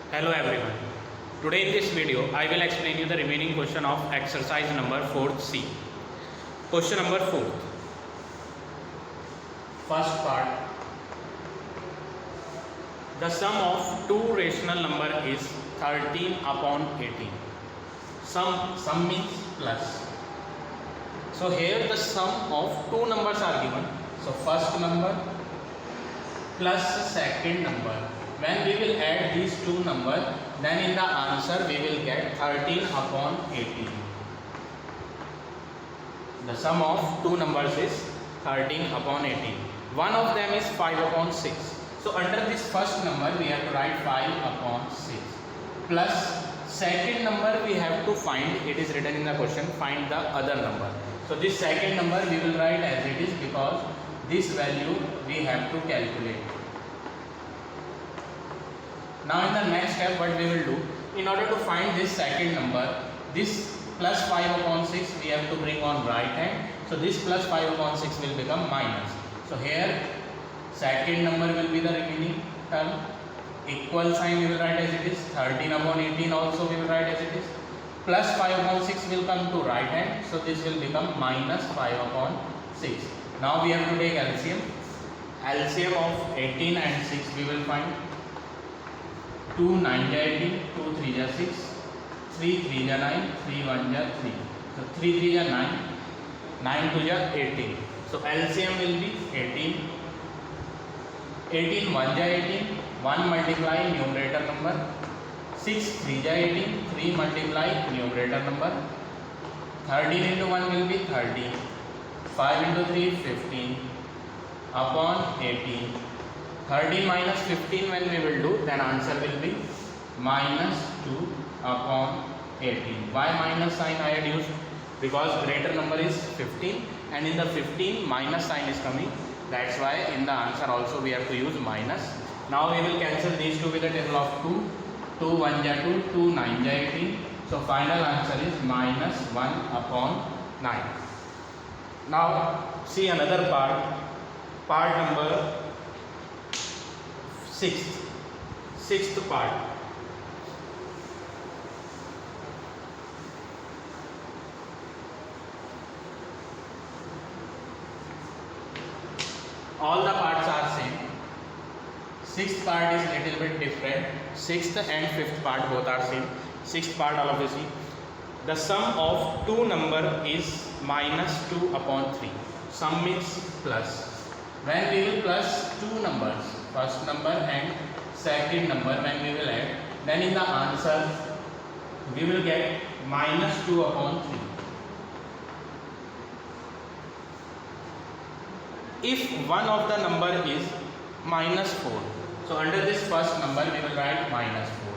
Hello everyone. Today in this video I will explain you the remaining question of exercise number 4th C. Question number 4th. First part. The sum of two rational number is 13 upon 18. Sum means plus. So here the sum of two numbers are given. So first number plus second number. When we will add these two numbers, then in the answer we will get 13 upon 18. The sum of two numbers is 13 upon 18. One of them is 5 upon 6. So under this first number we have to write 5 upon 6. Plus second number we have to find, it is written in the question, find the other number. So this second number we will write as it is because this value we have to calculate. Now in the next step what we will do, in order to find this second number, this plus 5 upon 6 we have to bring on right hand. So this plus 5 upon 6 will become minus. So here second number will be the remaining term. Equal sign we will write as it is. 13 upon 18 also we will write as it is. Plus 5 upon 6 will come to right hand. So this will become minus 5 upon 6. Now we have to take LCM. LCM of 18 and 6 we will find. 2 9 ja 18, 2 3 ja 6, 3 3 ja 9, 3 1 ja 3. So 3 3 ja 9, 9 2 ja 18. So LCM will be 18. 18 1 ja 18, 1 multiply numerator number. 6 3 ja 18, 3 multiply numerator number. 13 into 1 will be 30. 5 into 3 15 upon 18. 13 minus 15 when we will do, then answer will be minus 2 upon 18. Why minus sign I had used? Because greater number is 15 and in the 15 minus sign is coming. That's why in the answer also we have to use minus. Now we will cancel these two with the table of 2. 2 1 ja 2, 2 9 ja 18. So final answer is minus 1 upon 9. Now see another part. Part number sixth part. All the parts are same. Sixth part is little bit different. Sixth and fifth part both are same. Sixth part all of you see. The sum of two number is minus 2 upon 3. Sum means plus. When we will plus two numbers, first number and second number, when we will add, then in the answer we will get minus 2 upon 3. If one of the number is minus 4, so under this first number we will write minus 4.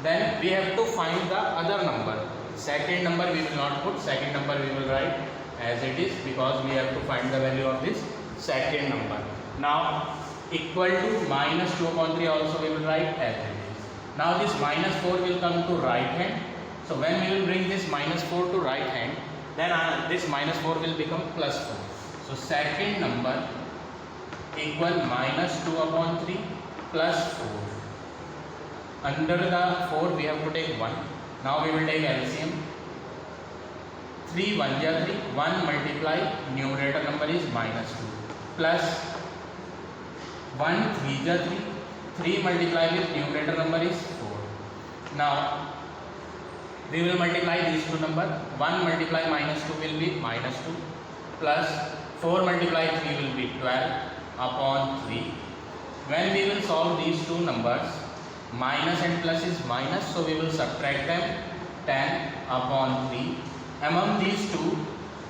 Then we have to find the other number. Second number we will not put, second number we will write as it is because we have to find the value of this second number. Now equal to minus 2 upon 3 also we will write as it is. Now this minus 4 will come to right hand. So when we will bring this minus 4 to right hand, then this minus 4 will become plus 4. So second number equal minus 2 upon 3 plus 4. Under the 4 we have to take 1. Now we will take LCM. 3 1 ja 3, 1 multiply numerator number is minus 2 plus 1 3 ja 3, 3 multiply with numerator number is 4. Now we will multiply these two numbers. 1 multiply minus 2 will be minus 2 plus 4 multiply 3 will be 12 upon 3. When we will solve these two numbers, minus and plus is minus, so we will subtract them. 10 upon 3. Among these two,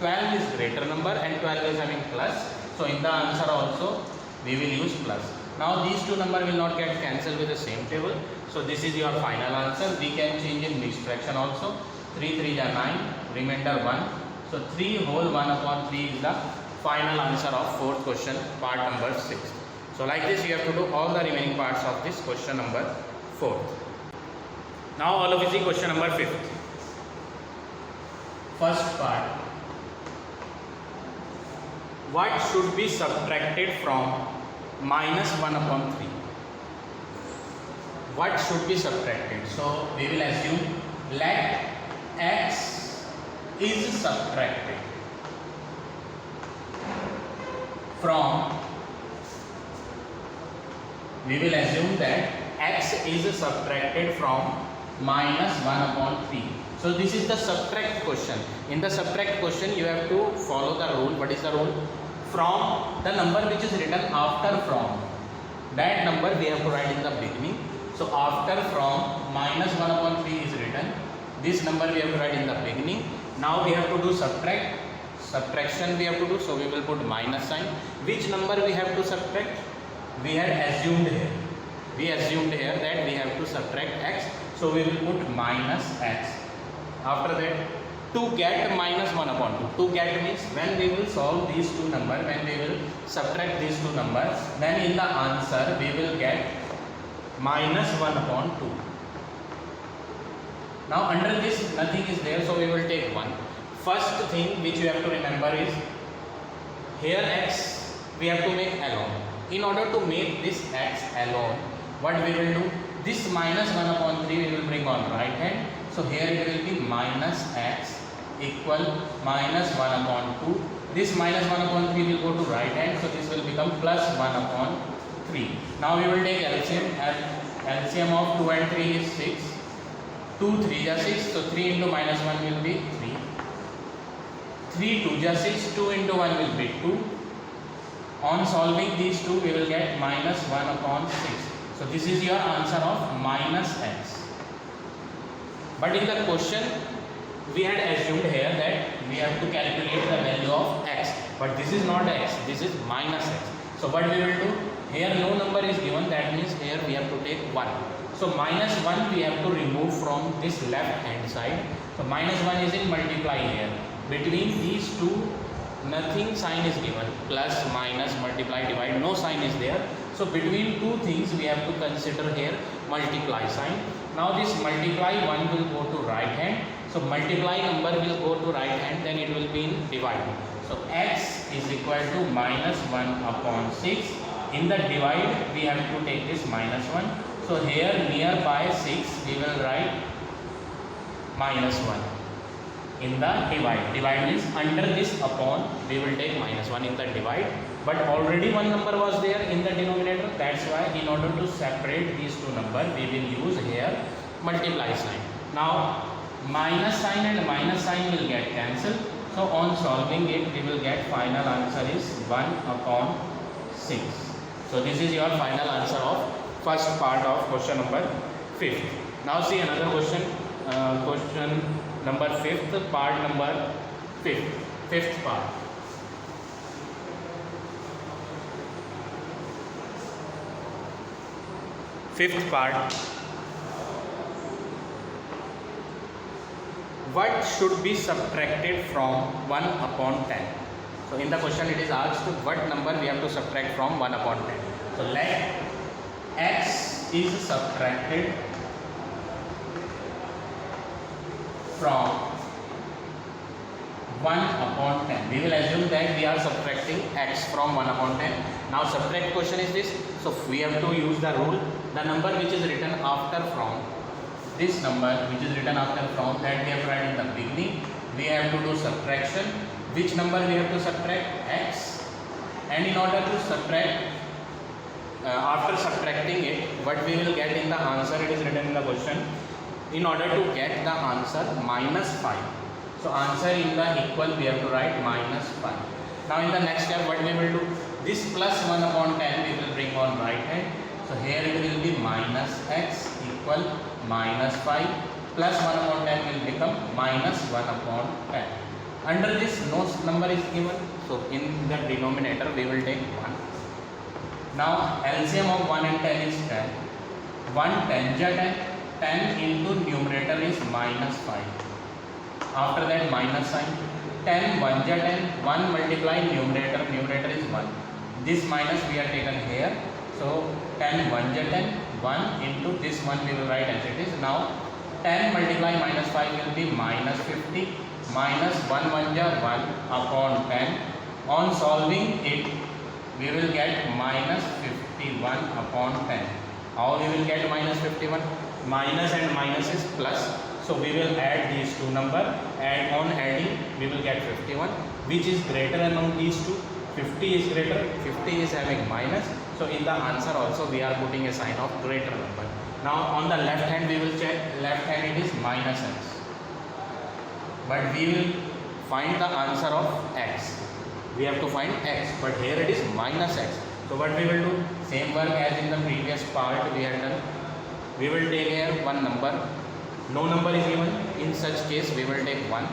12 is greater number and 12 is having plus. So in the answer also we will use plus. Now these two number will not get cancelled with the same table. So this is your final answer. We can change in mixed fraction also. 3 3 ja 9, remainder 1. So 3 whole 1 upon 3 is the final answer of fourth question, part number 6. So like this you have to do all the remaining parts of this question number 4. Now all of you see question number 5. First part. What should be subtracted from minus 1 upon 3? what should be subtracted. So we will assume let x is subtracted from, we will assume that x is subtracted from minus 1 upon 3. So this is the subtract question. In the subtract question you have to follow the rule. What is the rule? From the number which is written after from, that number we have to write in the beginning. So after from minus 1 upon 3 is written, this number we have to write in the beginning. Now we have to do subtraction we have to do, so we will put minus sign. Which number we have to subtract? We had assumed here that we have to subtract x, so we will put minus x. After that, to get minus 1 upon 2, to get means when we will solve these two numbers, when we will subtract these two numbers, then in the answer we will get minus 1 upon 2. Now under this nothing is there, so we will take 1. First thing which you have to remember is, here x we have to make alone. In order to make this x alone, what we will do, this minus 1 upon 3 we will bring on right hand. So here it will be minus x equal minus 1 upon 2. This minus 1 upon 3 will go to right hand, so this will become plus 1 upon 3. Now we will take LCM. LCM of 2 and 3 is 6. 2 3 is 6, so 3 into minus 1 will be 3. 3 2 is 6, 2 into 1 will be 2. On solving these two, we will get minus 1 upon 6. So this is your answer of minus x. But in the question, we had assumed here that we have to calculate the value of x. But this is not x, this is minus x. So what we will do? Here no number is given, that means here we have to take 1. So minus 1 we have to remove from this left hand side. So minus 1 is in multiply here. Between these two, nothing sign is given. Plus, minus, multiply, divide, no sign is there. So between two things we have to consider here multiply sign. Now this multiply 1 will go to right hand. So multiply number will go to right hand, then it will be in divide. So x is equal to minus 1 upon 6. In the divide we have to take this minus 1. So here nearby 6 we will write minus 1. In the divide. Divide means under this upon we will take minus 1 in the divide. But already one number was there in the denominator. That's why in order to separate these two numbers we will use here multiply sign. Now minus sign and minus sign will get cancelled. So on solving it we will get final answer is 1 upon 6. So this is your final answer of first part of question number 5. Now see another question. Question number 5th, part number 5th part. Fifth part. What should be subtracted from 1 upon 10? So in the question it is asked what number we have to subtract from 1 upon 10. So let x is subtracted from 1 upon 10. We will assume that we are subtracting x from 1 upon 10. Now subtract question is this. So we have to use the rule. The number which is written after from, this number which is written after from, that we have to write in the beginning. We have to do subtraction. Which number we have to subtract? X. And in order to subtract, after subtracting it, what we will get in the answer, it is written in the question. In order to get the answer minus 5. So answer in the equal we have to write minus 5. Now in the next step what we will do? This plus 1 upon 10 we will bring on right hand. So here it will be minus x equal minus 5 plus 1 upon 10 will become minus 1 upon 10. Under this no number is given. So in the denominator we will take 1. Now LCM of 1 and 10 is 10. 1 10 ja 10. 10 into numerator is minus 5. After that minus sign. 10 1 ja 10. 1 multiply numerator. Numerator is 1. This minus we are taken here. So 10 1 ja 10. 1 into this 1 we will write as it is. Now 10 multiply minus 5 will be minus 50. Minus 1 1 ja 1 upon 10. On solving it we will get minus 51 upon 10. How we will get minus 51? Minus and minus is plus. So we will add these two number, and on adding we will get 51. Which is greater among these two? 50 is greater. 50 is having minus. So in the answer also we are putting a sign of greater number. Now on the left hand we will check. Left hand it is minus x. But we will find the answer of x. We have to find x, but here it is minus x. So what we will do? Same work as in the previous part we had done. We will take here one number. No number is given. In such case we will take 1.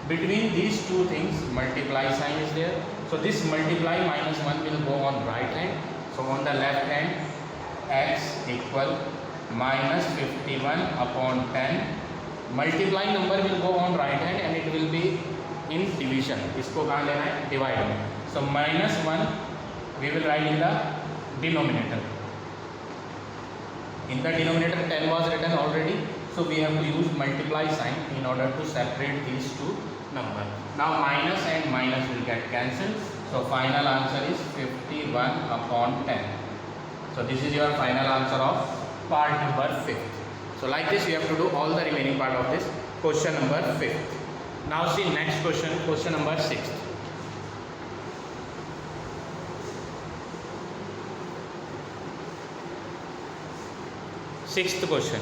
Between these two things multiply sign is there. So this multiply minus 1 will go on right hand. So on the left hand x equal minus 51 upon 10. Multiply number will go on right hand and it will be in division. इसको कहाँ लेना है? Divide में. So minus 1 we will write in the denominator. In the denominator 10 was written already. So we have to use multiply sign in order to separate these two numbers. Now minus and minus will get cancelled. So final answer is 51 upon 10. So this is your final answer of part number 5th. So like this you have to do all the remaining part of this question number 5th. Now see next question, question number 6th. Sixth question.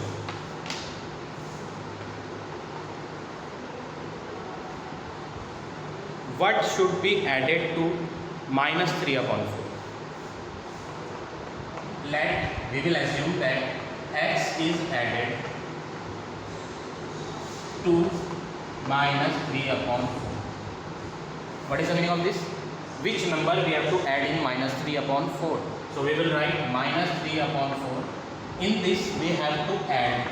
What should be added to minus 3 upon 4? We will assume that x is added to minus 3 upon 4. What is the meaning of this? Which number we have to add in minus 3 upon 4? So we will write minus 3 upon 4. In this we have to add.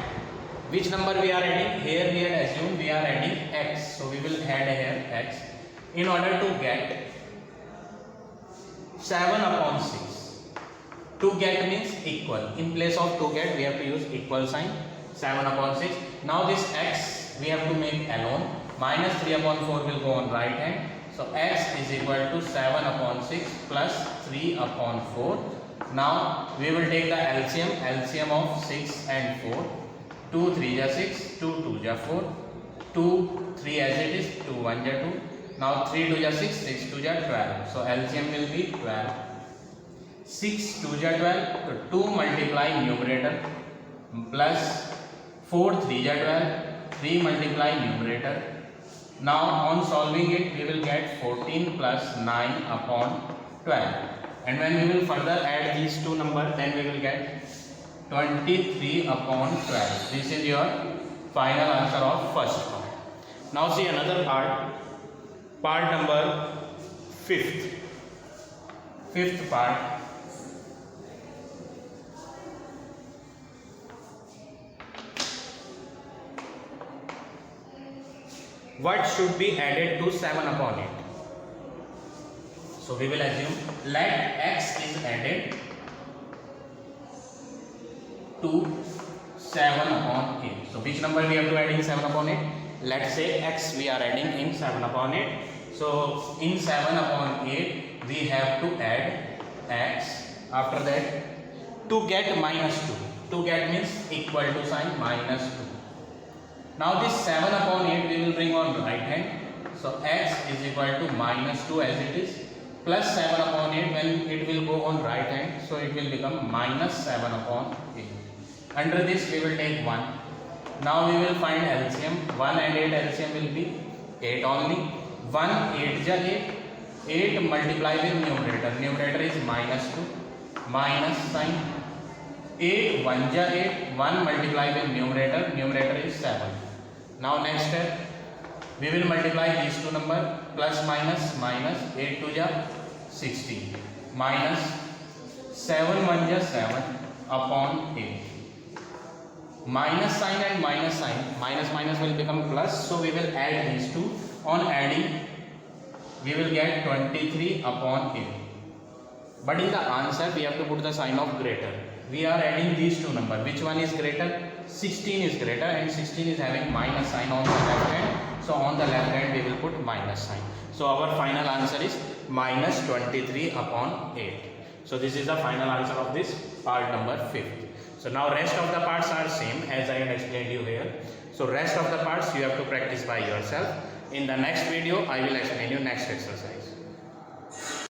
Which number we are adding? Here we had assumed we are adding x. So we will add here x in order to get 7 upon 6. To get means equal. In place of to get we have to use equal sign. 7 upon 6. Now this x we have to make alone. Minus 3 upon 4 will go on right hand. So x is equal to 7 upon 6 plus 3 upon 4. Now we will take the LCM of 6 and 4. 2 3 ja 6, 2 2 ja 4, 2 3 as it is, 2 1 ja 2. Now 3 2 ja 6, 6 2 ja 12. So LCM will be 12. 6 2 ja 12. So 2 multiply numerator plus 4 3 ja 12. 3 multiply numerator. Now on solving it we will get 14 plus 9 upon 12. And when we will further add these two numbers, then we will get 23 upon 12. This is your final answer of first part. Now see another part. Part number 5th. Fifth part. What should be added to 7 upon 8? So we will assume let x is added to 7 upon 8. So which number we have to add in 7 upon 8? Let's say x we are adding in 7 upon 8. So in 7 upon 8 we have to add x. After that to get minus 2. To get means equal to sign minus 2. Now this 7 upon 8 we will bring on right hand. So x is equal to minus 2 as it is. Plus 7 upon 8 when it will go on right hand. So it will become minus 7 upon 8. Under this we will take 1. Now we will find LCM. 1 and 8 LCM will be 8 only. 1 8 ja 8. 8 multiply with numerator. Numerator is minus 2. Minus sign. 8 1 ja 8. 1 multiply with numerator. Numerator is 7. Now next step. We will multiply these two numbers. Plus minus minus. 8 2 ja 16. Minus 7 1 ja 7 upon 8. Minus sign and minus sign. Minus minus will become plus. So we will add these two. On adding we will get 23 upon 8. But in the answer we have to put the sign of greater. We are adding these two numbers. Which one is greater? 16 is greater and 16 is having minus sign on the left hand. So on the left hand we will put minus sign. So our final answer is minus 23 upon 8. So this is the final answer of this part number 5th. So now rest of the parts are same as I had explained you here. So rest of the parts you have to practice by yourself. In the next video I will explain you next exercise.